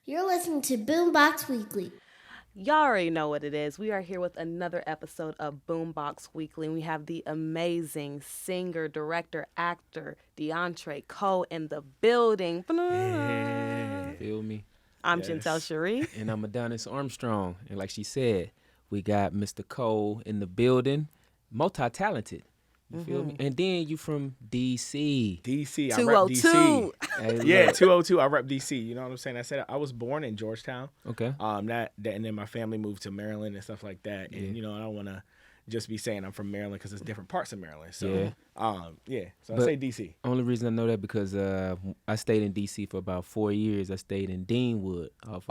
You're listening to BoomBox Weekly. Y'all already know what it is. We are here with another episode of BoomBox Weekly, and we have the amazing singer, director, actor, DeAndre Cole in the building. Yeah. Feel me? I'm Gentel, Sharrie. And I'm Adonis, Armstrong. And like she said, we got Mr. Cole in the building, multi-talented. You feel me? And then you from D.C. DC, I rep DC. 202. Hey, Yeah, look. 202. I rep DC. You know what I'm saying? I said I was born in Georgetown. Okay. And then my family moved to Maryland and stuff like that. And I don't want to just be saying I'm from Maryland because it's different parts of Maryland. So So I say DC. Only reason I know that because I stayed in D.C. for about 4 years. I stayed in Deanwood off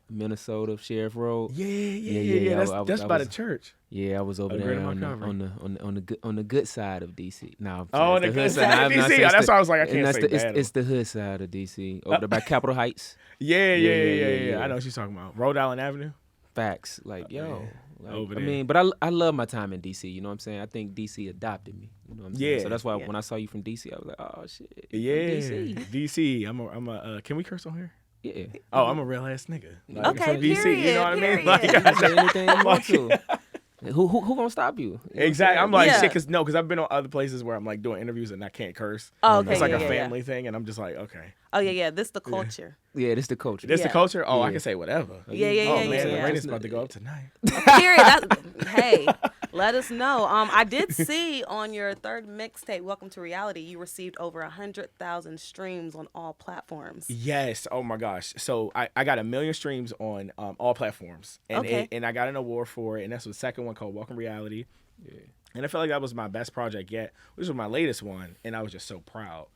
Minnesota Sheriff Road. Yeah. That's by the church. Yeah, I was over there Great on the good side of DC. No, on the good side of DC. That's why I was like, I can't say bad. It's the hood side of DC, over there by Capitol Heights. Yeah. I know what you're talking about. Rhode Island Avenue. Facts, like yo. Like, over there. I mean, but I love my time in DC. You know what I'm saying? I think DC adopted me. You know what I'm saying? So that's why when I saw you from DC, I was like, oh shit. DC. I'm a. Can we curse on here? Yeah. Oh, I'm a real ass nigga. Like, Okay, DC. period, You know what I mean? period. Like, You can say anything you want to. Who gonna stop you? You know what I'm exactly. saying? I'm like Yeah. shit, because I've been on other places where I'm like doing interviews and I can't curse. Oh, okay, It's like yeah, a yeah, family thing, and I'm just like, okay. Oh, yeah. This the culture. Yeah, this the culture. This the Yeah. culture? Oh, I Yeah. can say whatever. Yeah. Oh man, the yeah. ratings about to go up tonight. Period. Hey, let us know. I did see on your third mixtape, Welcome to Reality, you received over 100,000 streams on all platforms. Yes. Oh my gosh. So I got 1 million streams on all platforms, and Okay. and I got an award for it, and that's the second one called Welcome Reality. Yeah. And I felt like that was my best project yet, which was my latest one, and I was just so proud.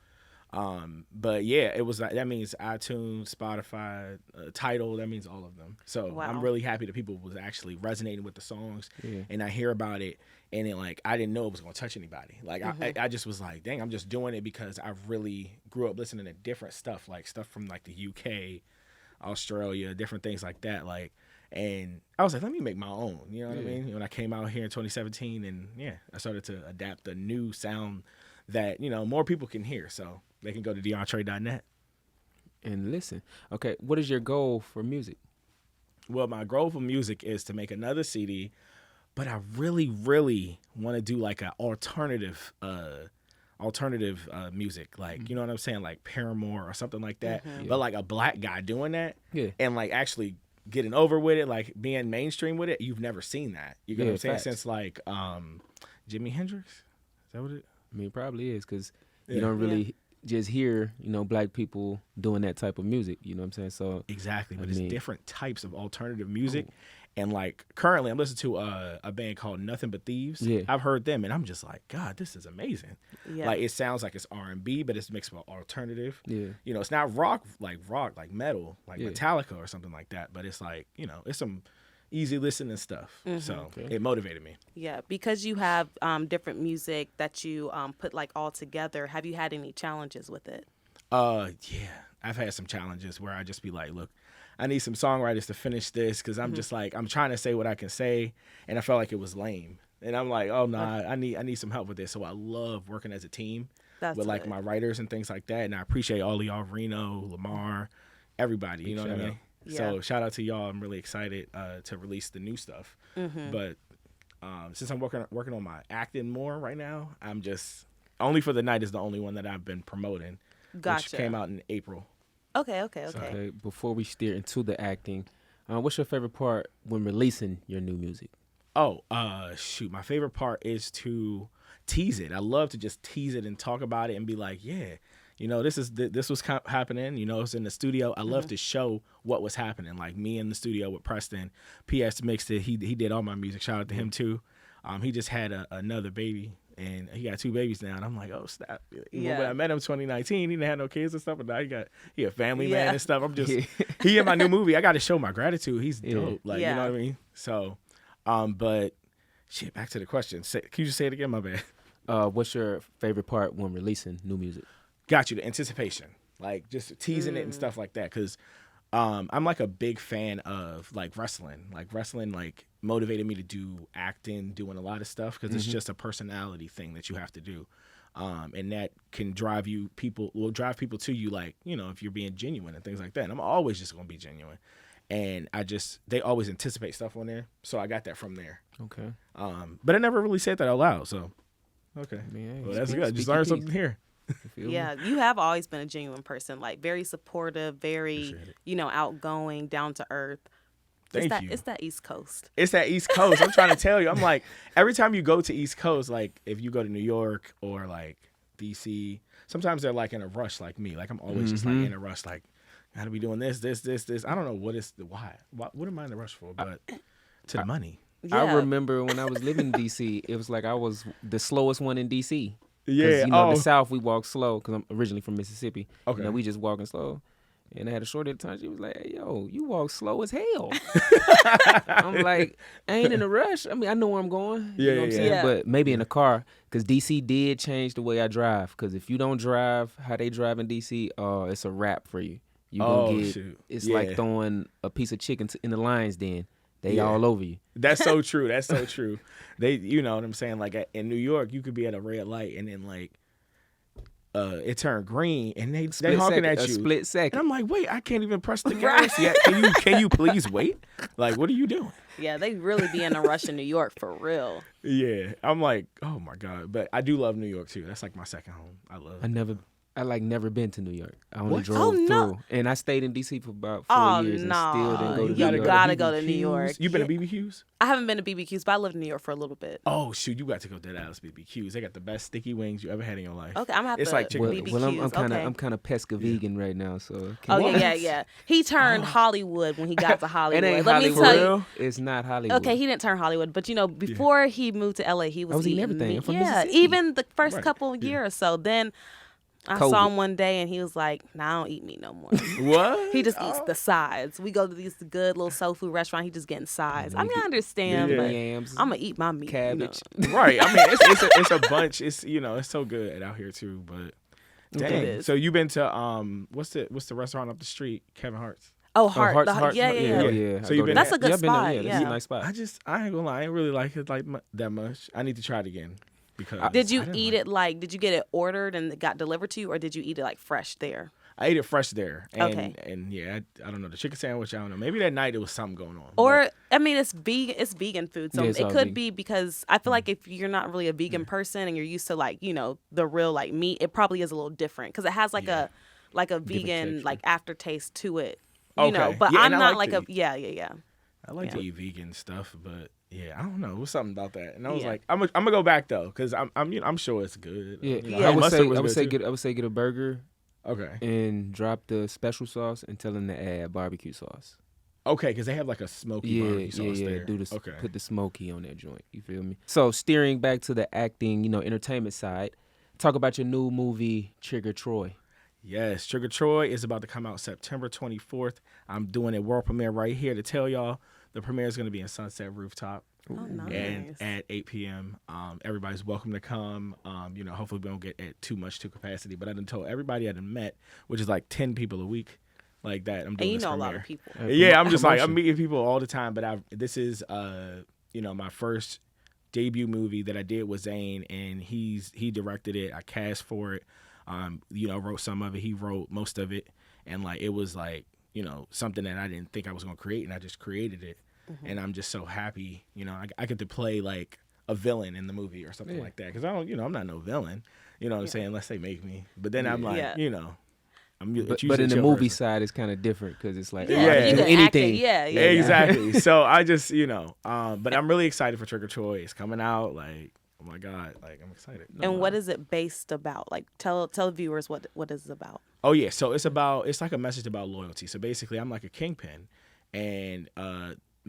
But yeah, it was. That means iTunes, Spotify, Tidal. That means all of them. So Wow. I'm really happy that people was actually resonating with the songs, Yeah. and I hear about it, and it like I didn't know it was gonna touch anybody. Like I just was like, dang, I'm just doing it because I really grew up listening to different stuff, like stuff from like the UK, Australia, different things like that, like. And I was like, let me make my own. You know what I mean? When I came out here in 2017, and I started to adapt a new sound that more people can hear, so they can go to DeAndre.net. And listen, okay, what is your goal for music? Well, my goal for music is to make another CD, but I really, really want to do like an alternative music, like you know what I'm saying, like Paramore or something like that, but like a black guy doing that, and like actually getting over with it, like being mainstream with it. You've never seen that. You get what I'm saying? Facts. Since like Jimi Hendrix. Is that what it? I mean, it probably is because you don't really just hear, black people doing that type of music. You know what I'm saying? So Exactly, but I it's mean- different types of alternative music. And like currently I'm listening to a band called Nothing But Thieves. Yeah. I've heard them and I'm just like, God, this is amazing. Yeah. Like it sounds like it's R&B, but it's mixed with alternative. Yeah. It's not rock, like metal, like Yeah. Metallica or something like that. But it's like, it's some easy listening stuff. So it motivated me. Yeah, because you have different music that you put like all together. Have you had any challenges with it? Yeah, I've had some challenges where I just be like, look, I need some songwriters to finish this because I'm just like, I'm trying to say what I can say, and I felt like it was lame. And I'm like, oh no, I need some help with this. So I love working as a team That's with like good. my writers and things like that. And I appreciate all of y'all, Reno, Lamar, everybody. You know what I mean? Yeah. So shout out to y'all. I'm really excited to release the new stuff. But since I'm working on my acting more right now, I'm just Only for the Night is the only one that I've been promoting, Gotcha. which came out in April. Okay. Okay, before we steer into the acting, what's your favorite part when releasing your new music? Oh, shoot. My favorite part is to tease it. I love to just tease it and talk about it and be like, yeah, this was happening. It's in the studio. I love to show what was happening. Like me in the studio with Preston. PS mixed it. He did all my music. Shout out to him too. He just had another baby. And he got 2 babies now, and I'm like, oh snap! When I met him in 2019, he didn't have no kids and stuff, but now he a family man and stuff. I'm just he in my new movie. I got to show my gratitude. He's dope, like you know what I mean. So, but shit. Back to the question. Can you just say it again? My bad. What's your favorite part when releasing new music? Got you. The anticipation, like just teasing it and stuff like that, because I'm like a big fan of like wrestling. Like wrestling, like motivated me to do acting, doing a lot of stuff because it's just a personality thing that you have to do. and that can drive people to you, like, if you're being genuine and things like that. And I'm always just gonna be genuine, and they always anticipate stuff on there, so I got that from there. Okay. But I never really said that out loud, so okay. Man, Well, that's good. Just learned something here. Yeah, you have always been a genuine person, like very supportive, very, outgoing, down to earth. Thank you. It's that East Coast. It's that East Coast. I'm trying to tell you. I'm like, every time you go to East Coast, like if you go to New York or like DC, sometimes they're like in a rush like me. Like I'm always just like in a rush, like, gotta be doing this. I don't know why. What am I in a rush for? But to the money. Yeah. I remember when I was living in DC, it was like I was the slowest one in DC. Yeah. The South, we walk slow because I'm originally from Mississippi. Okay. We just walking slow. And I had a short at the time. She was like, "Hey, yo, you walk slow as hell." I'm like, I ain't in a rush. I mean, I know where I'm going. You know what I'm saying? Yeah. But maybe in a car, because DC did change the way I drive. Because if you don't drive how they drive in DC, it's a wrap for you. You gonna get, shoot. it's Yeah. like throwing a piece of chicken in the lion's den. They all over you. That's so true. That's so true. You know what I'm saying? Like in New York, you could be at a red light and then like, it turned green and they honking at you. A split second. And I'm like, wait, I can't even press the gas yet. Can you please wait? Like, what are you doing? Yeah, they really be in a rush in New York for real. Yeah, I'm like, oh my God. But I do love New York too. That's like my second home. I love it. I never been to New York. I only What? drove Oh, no. through. And I stayed in DC for about 4 years and still didn't go to You New York. gotta go to New York. You been to BBQs? I haven't been to BBQs, but I lived in New York for a little bit. Oh shoot, you got to go to Dallas BBQs. They got the best sticky wings you ever had in your life. Okay, I'm gonna have It's to like chicken BBQs. wings. Well, okay. I'm kind of pesca vegan right now, so. Oh What? yeah. He turned Hollywood when he got to Hollywood. It ain't Let Hollywood. me tell For you. real? It's not Hollywood. Okay, he didn't turn Hollywood, but before he moved to LA, he was, I was eating eating everything. meat. I'm from Yeah, Mississippi. even the first Right. couple of years or so. Then I COVID. saw him one day and he was like, "Nah, I don't eat meat no more." What? He just eats the sides. We go to these good little soul food restaurant. He just getting sides. I mean, I understand, Yeah. but Yams, I'm gonna eat my meat. cabbage. Right. I mean, it's a bunch. It's it's so good out here too. But dang. is. So you been to what's the restaurant up the street? Kevin Hart's. Oh, Heart. Hearts, Yeah. Yeah. yeah. So you been That's a good I've been there. spot, Yeah, yeah. that's a nice spot. I ain't gonna lie. I ain't really like it that much. I need to try it again because Did you I didn't eat like it did you get it ordered and it got delivered to you, or did you eat it like fresh there? I ate it fresh there. And, Okay. And yeah, I don't know, the chicken sandwich. I don't know. Maybe that night it was something going on. Or I mean, it's vegan food, so Yeah, it's it all could vegan. be because I feel like if you're not really a vegan person and you're used to like the real like meat, it probably is a little different because it has like a vegan texture. like aftertaste to it. You know, Okay. but Yeah, I'm and I not like like to a yeah. I like to Yeah. eat vegan stuff, but yeah, I don't know. It was something about that, and I was Yeah. like, I'm gonna go back though, because I'm sure it's good. Yeah, Yeah. I would mustard say was I would good, say too. get a burger Okay, and drop the special sauce and tell them to add barbecue sauce. okay, because they have like a smoky barbecue sauce there. Do the Okay, put the smoky on that joint. You feel me? So steering back to the acting, entertainment side. Talk about your new movie, Trigga Troy. yes, Trigga Troy is about to come out September 24th. I'm doing a world premiere right here to tell y'all the premiere is going to be in Sunset Rooftop. Oh, nice. And at 8 p.m. Everybody's welcome to come. Hopefully we don't get at too capacity. But I done told everybody I done met, which is like 10 people a week, like that. I'm doing And you this know a premiere. lot of people. Yeah, I'm just like I'm Promotion. meeting people all the time. But this is my first debut movie that I did with Zane, and he directed it. I cast for it. Wrote some of it. He wrote most of it, and like it was like something that I didn't think I was gonna create, and I just created it. And I'm just so happy, I get to play like a villain in the movie or something like that. Because I don't, I'm not no villain, what I'm saying, unless they make me. But then I'm like, Yeah. But in the movie side, it's kind of different because it's like Yeah. You do can act anything. it. Yeah. Exactly. So I just, but I'm really excited for Trigga Troy. It's coming out. Like, oh my God, like I'm excited. And what is it based about? Like, tell viewers what is it about. Oh yeah, so it's like a message about loyalty. So basically, I'm like a kingpin, and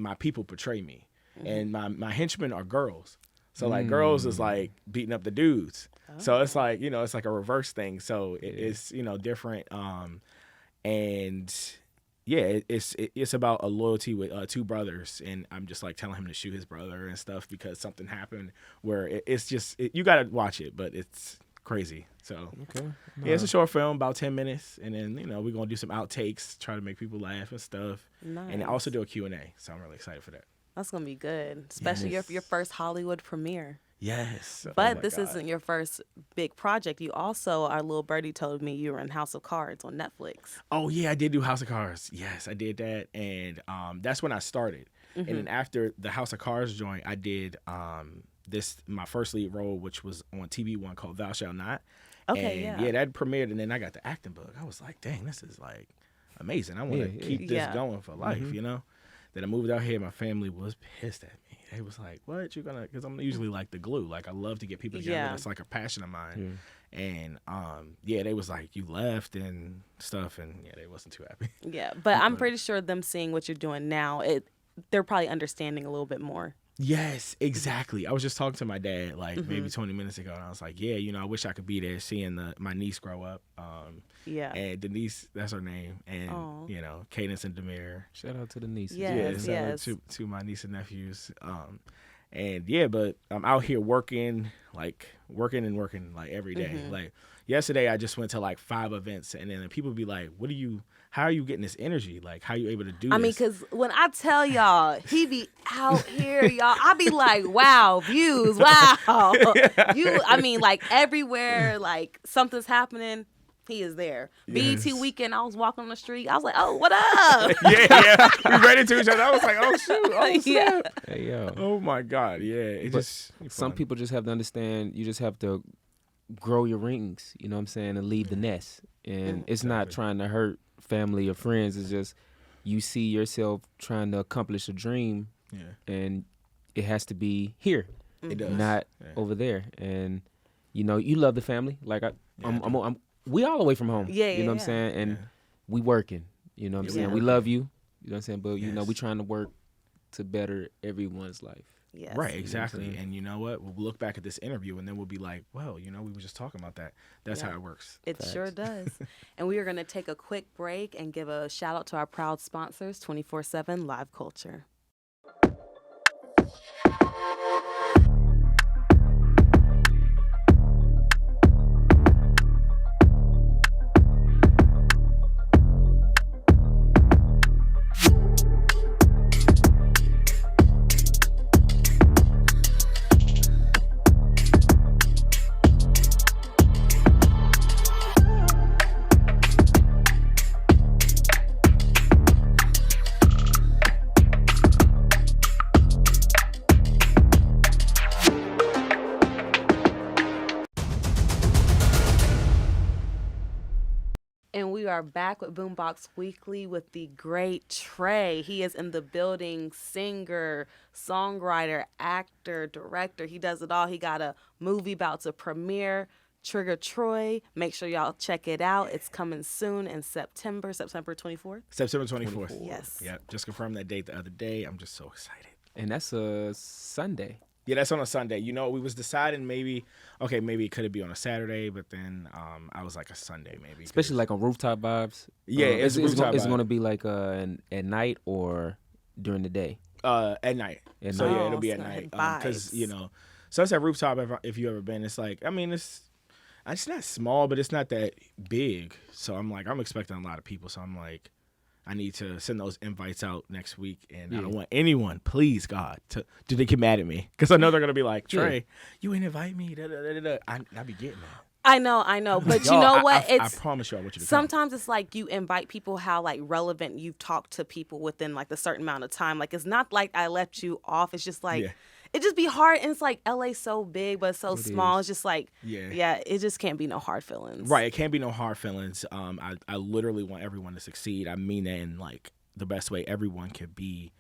my people betray me, and my henchmen are girls. So like girls is like beating up the dudes. So it's like it's like a reverse thing. So it's different. And yeah, it's about a loyalty with two brothers, and I'm just like telling him to shoot his brother and stuff because something happened where it's just you gotta watch it, but it's crazy. So Okay. yeah, it's a short film, about 10 minutes, and then we're gonna do some outtakes, try to make people laugh and stuff, and also do a Q&A. So I'm really excited for that. That's gonna be good, especially your first Hollywood premiere. Yes. But Oh my this God. isn't your first big project. You also, our little birdie told me you were in House of Cards on Netflix. Oh yeah, I did do House of Cards. Yes, I did that, and that's when I started. And then after the House of Cards joint, I did my first lead role, which was on TV One called Thou Shalt Not. Okay, And yeah. that premiered, and then I got the acting bug. I was like, dang, this is like amazing. I want to Yeah, keep this yeah. going for life, you know. Then I moved out here. My family was pissed at me. They was like, "What you gonna?" Because I'm usually like the glue. Like I love to get people together. Yeah. That's like a passion of mine. And they was like, "You left and stuff," and they wasn't too happy. Yeah, but I'm pretty sure them seeing what you're doing now, they're probably understanding a little bit more. Yes, exactly. I was just talking to my dad like maybe 20 minutes ago, and I was like, "Yeah, I wish I could be there, seeing my niece grow up." Yeah. And Denise, that's her name, and Aw. Cadence and Demir. Shout out to the nieces. Yes, shout out yes. to my niece and nephews. But I'm out here working like every day. Like yesterday, I just went to like 5 events, and then people be like, how are you getting this energy? Like, how are you able to do this? I mean, because when I tell y'all, he be out here, y'all, I be like, wow, views, wow. Like everywhere, like something's happening, he is there. Yes. BET weekend, I was walking on the street. I was like, oh, what up? yeah. We ran into each other. I was like, oh, shoot. Oh, Yeah. snap. Hey, yo. Oh, my God. Yeah. It But just some fun. people just have to understand you just have to grow your rings, you know what I'm saying, and leave the nest. And it's not trying to hurt family or friends. It's just you see yourself trying to accomplish a dream, and it has to be here, It does. not over there. And you love the family. Like we all away from home. Yeah, you know what I'm yeah. saying, and we working. You know what I'm Yeah, saying. we We love you. You know what I'm saying. But Yes. we trying to work to better everyone's life. Yes. Right, exactly. saying? And you know what? We'll look back at this interview and then we'll be like, well, we were just talking about that. That's Yeah. how it works. It sure does. And we are going to take a quick break and give a shout out to our proud sponsors, 24/7 Live Culture. And we are back with BoomBox Weekly with the great Trey. He is in the building, singer, songwriter, actor, director. He does it all. He got a movie about to premiere, Trigga Troy. Make sure y'all check it out. It's coming soon in September 24th. September 24th. Yes. Yeah, just confirmed that date the other day. I'm just so excited. And that's a Sunday. Yeah, that's on a Sunday. We was deciding maybe it could be on a Saturday, but then I was like a Sunday maybe. Especially like on rooftop vibes. Yeah, it's rooftop it's vibe. going to be like at night or during the day. At night. At So night. yeah, it'll be it's at night. gonna be Because vibes. Sunset Rooftop. If you ever been, it's like it's not small, but it's not that big. So I'm expecting a lot of people. So I'm like, I need to send those invites out next week, and I don't want anyone, please God, do they get mad at me? Because I know they're gonna be like, Trey, you ain't invite me. Da, da, da, da. I be getting that. I know. But you Y'all, know what? I promise you, I want you to come. Sometimes it's like you invite people how like relevant you've talked to people within like a certain amount of time. Like it's not like I left you off. It's just like it just be hard. And it's like LA's so big but so small. is. It's just like it just can't be no hard feelings. Right, it can't be no hard feelings. I literally want everyone to succeed. I mean that in like the best way. Everyone can be,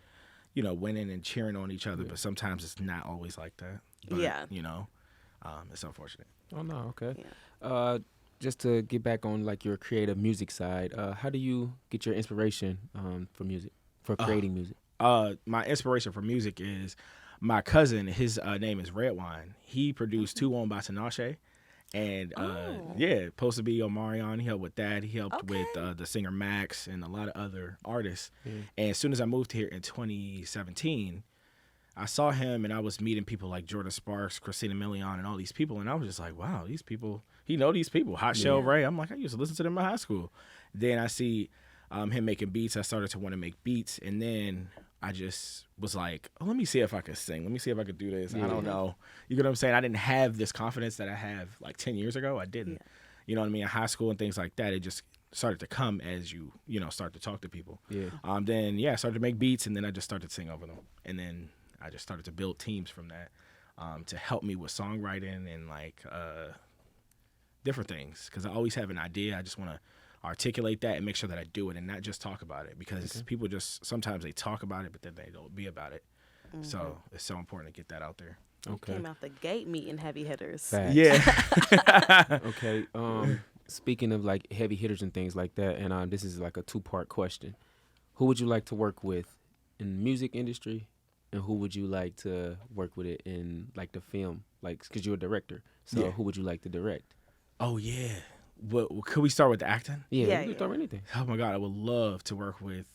winning and cheering on each other. But sometimes it's not always like that. But, it's unfortunate. Oh, no, okay. Yeah. Just to get back on like your creative music side, how do you get your inspiration for music, for creating music? My inspiration for music is my cousin. His name is Redwine. He produced Two on Batanache. And supposed to be Omar. He helped with that. He helped with the singer Max and a lot of other artists. And as soon as I moved here in 2017, I saw him and I was meeting people like Jordan Sparks, Christina Milian, and all these people. And I was just like, wow, these people, he know these people. Hot Shell Ray. I'm like, I used to listen to them in high school. Then I see him making beats. I started to want to make beats. And then I just was like, oh, let me see if I could sing. Let me see if I could do this. I don't know. You get what I'm saying? I didn't have this confidence that I have like 10 years ago. I didn't. Yeah. You know what I mean? In high school and things like that, it just started to come as you start to talk to people. Yeah. Then, I started to make beats, and then I just started to sing over them. And then I just started to build teams from that to help me with songwriting and, like, different things. Because I always have an idea. I just want to articulate that and make sure that I do it and not just talk about it. Because people just, sometimes they talk about it, but then they don't be about it. Mm-hmm. So it's so important to get that out there. Okay. Came out the gate meeting heavy hitters. Facts. Yeah. Okay. Speaking of like heavy hitters and things like that, and this is like a 2-part question. Who would you like to work with in the music industry, and who would you like to work with it in like the film? Like, because you're a director, so who would you like to direct? Oh yeah. What could we start with the acting? Yeah, we can start with anything. Oh my God, I would love to work with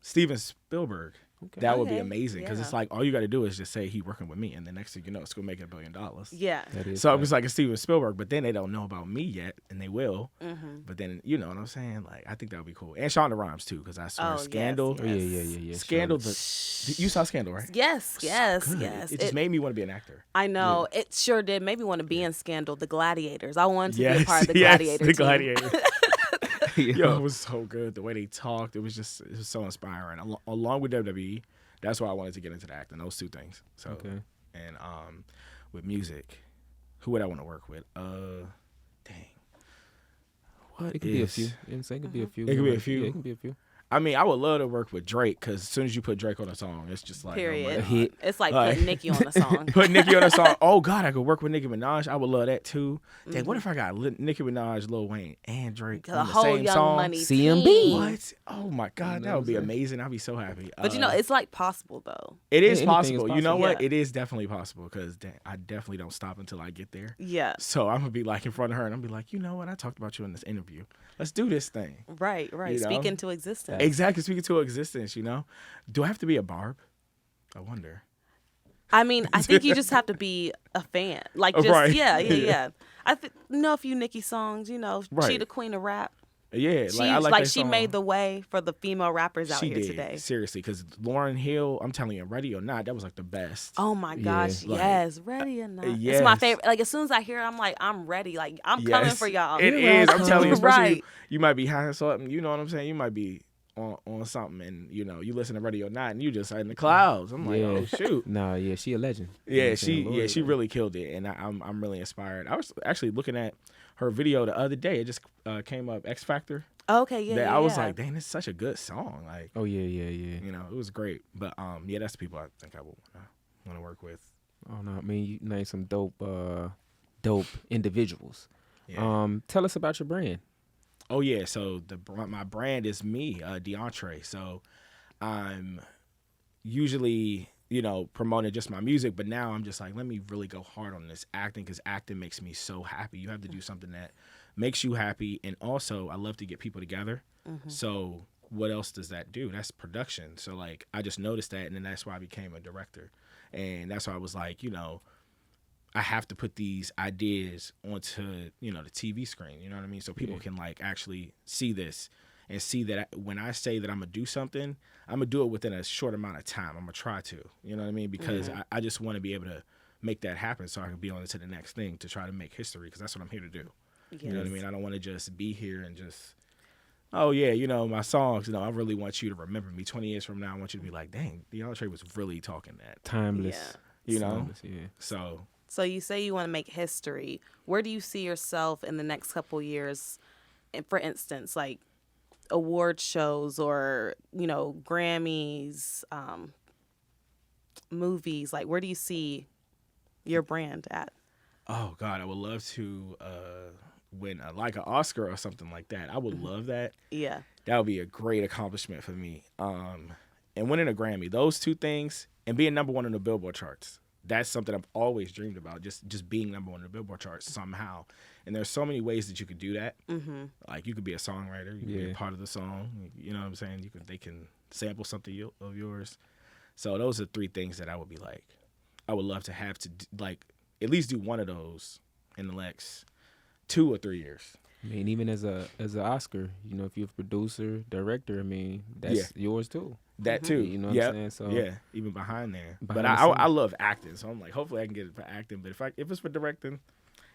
Steven Spielberg. Okay. That would be amazing because it's like all you got to do is just say he working with me, and the next thing you know, it's gonna make $1 billion. Yeah. So it was like a Steven Spielberg, but then they don't know about me yet, and they will. Mm-hmm. But then you know what I'm saying? Like I think that would be cool, and Shonda Rhimes too, because I swear Scandal. Yes. Yeah. Scandal. You saw Scandal, right? Yes. It just made me want to be an actor. I know it sure did. Made me want to be in Scandal. The Gladiators. I wanted to be a part of the Gladiators. The Gladiators. Yo, it was so good. The way they talked, it was so inspiring. Along with WWE. That's why I wanted to get into the acting, those two things. So, and with music, who would I want to work with? Dang. It could be a few. You know what I'm saying? It could be a few. It could be a few. Yeah, it can be a few. I mean, I would love to work with Drake because as soon as you put Drake on a song, it's just like period. Oh it's like putting Nicki on a song. Put Nicki on a song. Oh God, I could work with Nicki Minaj. I would love that too. Dang, what if I got Nicki Minaj, Lil Wayne, and Drake on the whole same Young song? Money CMB. team. What? Oh my God, that would be amazing. I'd be so happy. But it's like possible though. It is anything possible. is possible. You know what? Yeah. It is definitely possible because I definitely don't stop until I get there. Yeah. So I'm gonna be like in front of her and I'm gonna be like, you know what? I talked about you in this interview. Let's do this thing. Right. You know? Speak into existence. Exactly, speaking to existence. You know, do I have to be a Barb? I wonder. I mean, I think you just have to be a fan. Like, just Right. yeah. I know a few Nicki songs. You know, Right. she the queen of rap. Yeah, She's I like that she song. made the way for the female rappers out She here did, today. seriously, because Lauryn Hill, I'm telling you, Ready or Not, that was like the best. Oh my gosh, like, yes, ready or not. yes. It's my favorite. Like as soon as I hear it, I'm like, I'm ready. Like I'm coming for y'all. It is. I'm telling you, especially Right. you might be high something. You know what I'm saying? You might be on something, and you know you listen to Radio or Not, and you just in the clouds. I'm like, oh shoot. Nah, yeah, she a legend. You know Yeah, what I'm saying? she really killed it, and I'm really inspired. I was actually looking at her video the other day. It just came up, X Factor. Okay, yeah. I was like, dang, this is such a good song. Like, Oh yeah. you know, it was great. But that's the people I think I would want to work with. Oh no, I mean you named some dope individuals. Yeah. Tell us about your brand. Oh yeah, so my brand is me, DeAndre. So I'm usually, promoting just my music, but now I'm just like, let me really go hard on this acting because acting makes me so happy. You have to do something that makes you happy, and also I love to get people together. So what else does that do? That's production. So like I just noticed that, and then that's why I became a director, and that's why I was like, I have to put these ideas onto, the TV screen, you know what I mean? So people can like actually see this and see that when I say that I'm gonna do something, I'm gonna do it within a short amount of time. I'm gonna try to, you know what I mean? Because I just want to be able to make that happen so I can be on to the next thing to try to make history because that's what I'm here to do. Yes. You know what I mean? I don't want to just be here and just, oh yeah, my songs, I really want you to remember me 20 years from now. I want you to be like, dang, DeAndre was really talking that. Timeless. You know? Timeless, yeah. So you say you want to make history. Where do you see yourself in the next couple years? And for instance, like award shows or, Grammys, movies. Like where do you see your brand at? Oh God, I would love to win like an Oscar or something like that. I would love that. Yeah. That would be a great accomplishment for me. And winning a Grammy, those two things, and being number one on the Billboard charts. That's something I've always dreamed about, just being number one on the Billboard charts somehow. And there's so many ways that you could do that. Mm-hmm. Like you could be a songwriter, you could be a part of the song. You know what I'm saying? They can sample something of yours. So those are three things that I would be like. I would love to have to like at least do one of those in the next 2 or 3 years. I mean, even as an Oscar, you know, if you're a producer, director, I mean, that's yours too. That too. You know what I'm saying? So yeah, even behind there. Behind But the I scenes. love acting, so I'm like, hopefully I can get it for acting. But if it's for directing,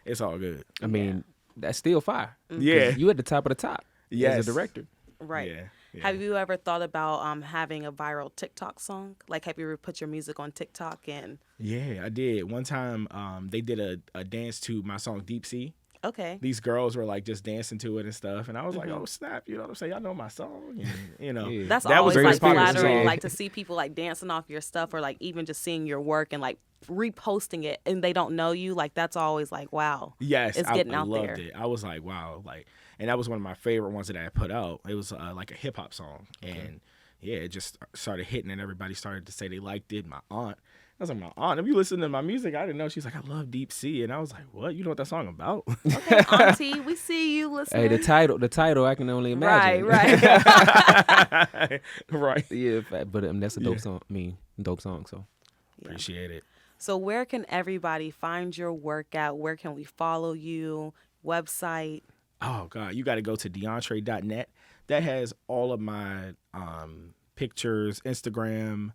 it's all good. I mean, that's still fire. 'Cause Yeah. you at the top of the top Yes. as a director. Right. Yeah. Have you ever thought about having a viral TikTok song? Like, have you ever put your music on TikTok? And Yeah, I did. One time, they did a dance to my song Deep Sea. okay, These girls were like just dancing to it and stuff, and I was like, "Oh snap!" You know what I'm saying? Y'all know my song, and, you know. Yeah. that's that always was like very flattering, song. like to see people like dancing off your stuff, or like even just seeing your work and like reposting it, and they don't know you. Like that's always like, wow. Yes, it's getting I out loved there. it. I was like, wow, like, and that was one of my favorite ones that I had put out. It was like a hip hop song, and yeah, it just started hitting, and everybody started to say they liked it. My aunt, I was like, my aunt, if you listen to my music, I didn't know. She's like, I love Deep Sea, and I was like, what? You know what that song about? Okay, Auntie, we see you listening. Hey, the title, I can only imagine. Right. Right. Yeah, but that's a dope song. I mean, dope song. So Appreciate it. So where can everybody find your work at? Where can we follow you? Website? Oh God, you got to go to DeAndre.net. That has all of my pictures, Instagram,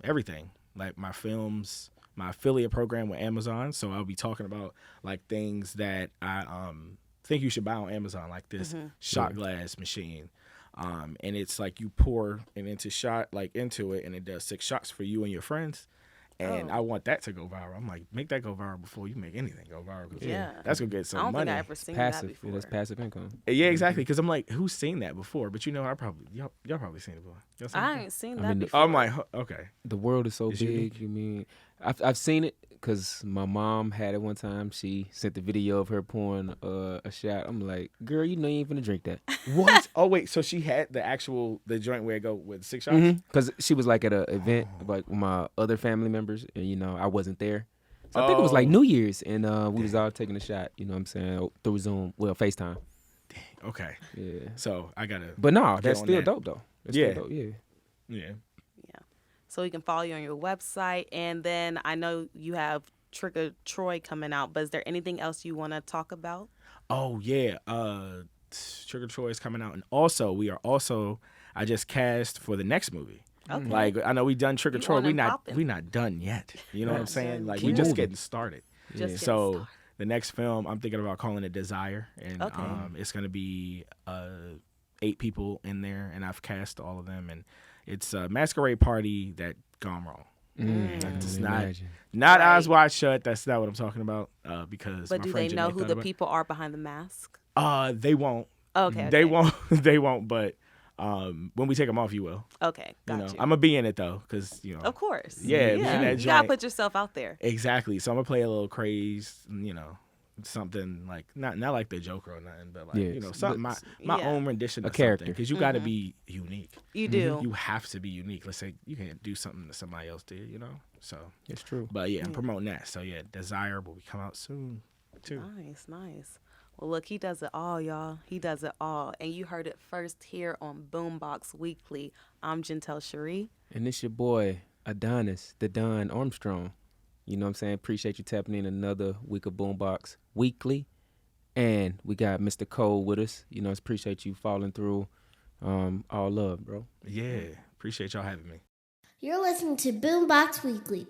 everything. Like my films, my affiliate program with Amazon. So I'll be talking about like things that I think you should buy on Amazon, like this shot glass machine. And it's like you pour it into it, and it does 6 shots for you and your friends. And I want that to go viral. I'm like, make that go viral before you make anything go viral. 'Cause Yeah. that's gonna get I some don't money. think I ever seen passive. that Yeah, before. that's passive income. Yeah, exactly. Because I'm like, who's seen that before? But you know, y'all probably seen it before. Y'all seen it I before? ain't seen I that mean, before. I'm like, okay. The world is so It's big. unique. You mean I've seen it because my mom had it one time. She sent the video of her pouring a shot. I'm like, girl, you know you ain't finna drink that. What? Oh wait, so she had the joint where it go with 6 shots? Because she was like at an event like with my other family members, and you know I wasn't there. So I think it was like New Year's, and we was all taking a shot. You know what I'm saying, through Zoom, well, FaceTime. Okay. Yeah. So I gotta. But no, get that's on still that. dope though. That's Yeah. still dope. Yeah. Yeah. So we can follow you on your website. And then I know you have Trigga Troy coming out, but is there anything else you want to talk about? Oh yeah. Trigga Troy is coming out, and also I just cast for the next movie. Okay. Like I know we done Trigga You Troy. on We and not popping. we not done yet. You know what I'm Not saying? done. Like Keep we just moving. getting started. Just getting So started. the next film I'm thinking about calling it Desire, and Okay. it's gonna be 8 people in there, and I've cast all of them, and it's a masquerade party that gone wrong. It's can not imagine. not Right. Eyes Wide Shut. That's not what I'm talking about. Because But my do friend they know Janae who thought the about it. people are behind the mask? They won't. Okay. They won't. They won't. But when we take them off, you will. Okay. Got You know, you. I'm gonna be in it though, because you know. Of course. Yeah, being that You gotta joint. put yourself out there. Exactly. So I'm gonna play a little craze. You know, something like not like the Joker or nothing, but like Yeah, you know, something my Yeah. own rendition A of character. because you got to be unique. You do. You have to be unique. Let's say you can't do something that somebody else did. You know. So, It's true. but yeah, I'm promoting that. So yeah, Desire will be come out soon too. Nice. Well, look, he does it all, y'all. He does it all. And you heard it first here on BoomBox Weekly. I'm Gentel Sharrie. And it's your boy Adonis, the Don Armstrong. You know what I'm saying? Appreciate you tapping in another week of BoomBox Weekly. And we got Mr. Cole with us. You know, appreciate you following through. All love, bro. Yeah, appreciate y'all having me. You're listening to BoomBox Weekly.